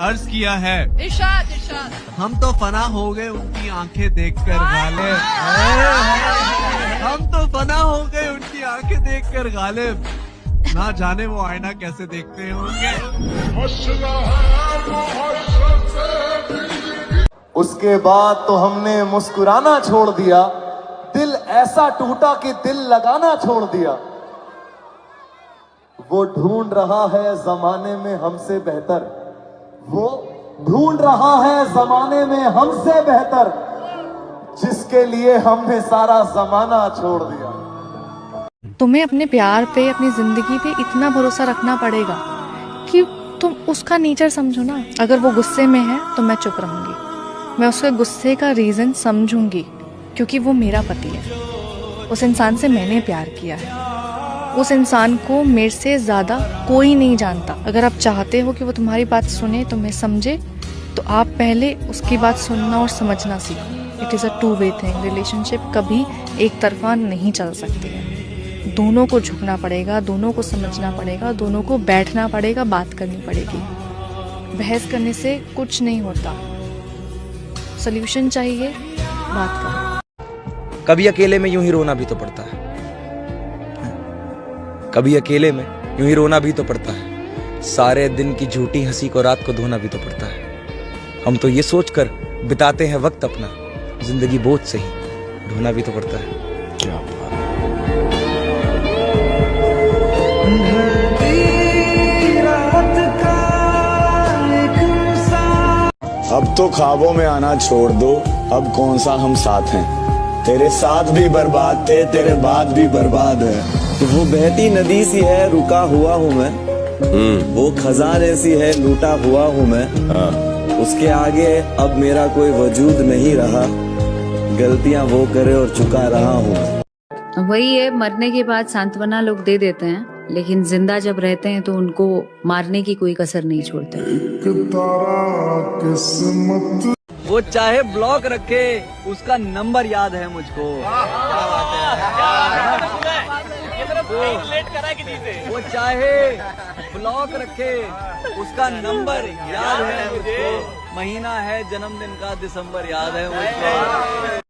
अर्ज किया है। इरशाद इरशाद। हम तो फना हो गए उनकी आंखें देखकर गालिब, हम तो फना हो गए उनकी आंखें देखकर गालिब, ना जाने वो आईना कैसे देखते होंगे। उसके बाद तो हमने मुस्कुराना छोड़ दिया, दिल ऐसा टूटा कि दिल लगाना छोड़ दिया। वो ढूंढ रहा है जमाने में हमसे बेहतर, वो ढूंढ रहा है जमाने में हमसे बेहतर, जिसके लिए हमने सारा जमाना छोड़ दिया। तुम्हें अपने प्यार पे, अपनी जिंदगी पे इतना भरोसा रखना पड़ेगा कि तुम उसका नेचर समझो ना। अगर वो गुस्से में है तो मैं चुप रहूंगी, मैं उसके गुस्से का रीजन समझूंगी, क्योंकि वो मेरा पति है। उस इंसान से मैंने प्यार किया है, उस इंसान को मेरे से ज्यादा कोई नहीं जानता। अगर आप चाहते हो कि वो तुम्हारी बात सुने, तुम्हें समझे, तो आप पहले उसकी बात सुनना और समझना सीखो। It is a 2 way thing. Relationship कभी एक तरफा नहीं चल सकती है, दोनों को झुकना पड़ेगा, दोनों को समझना पड़ेगा, दोनों को बैठना पड़ेगा, बात करनी पड़ेगी। बहस करने से कुछ नहीं होता, सोल्यूशन चाहिए, बात करो। कभी अकेले में यूं ही रोना भी तो पड़ता है, कभी अकेले में यूं ही रोना भी तो पड़ता है। सारे दिन की झूठी हंसी को रात को धोना भी तो पड़ता है। हम तो ये सोचकर बिताते हैं वक्त अपना, जिंदगी बोझ से ही ढोना भी तो पड़ता है। क्या अब तो ख्वाबों में आना छोड़ दो, अब कौन सा हम साथ हैं। तेरे साथ भी बर्बाद थे, तेरे बाद भी बर्बाद है। तो वो बहती नदी सी है, रुका हुआ हूँ मैं, वो खजाने सी है, लूटा हुआ हूँ मैं। उसके आगे अब मेरा कोई वजूद नहीं रहा, गलतियां वो करे और चुका रहा हूँ। वही है, मरने के बाद सांत्वना लोग दे देते हैं, लेकिन जिंदा जब रहते हैं तो उनको मारने की कोई कसर नहीं छोड़ते। वो चाहे ब्लॉक रखे, उसका नंबर याद है मुझको। वो चाहे ब्लॉक रखे, उसका नंबर याद है मुझको। महीना है जन्मदिन का, दिसंबर याद है मुझको।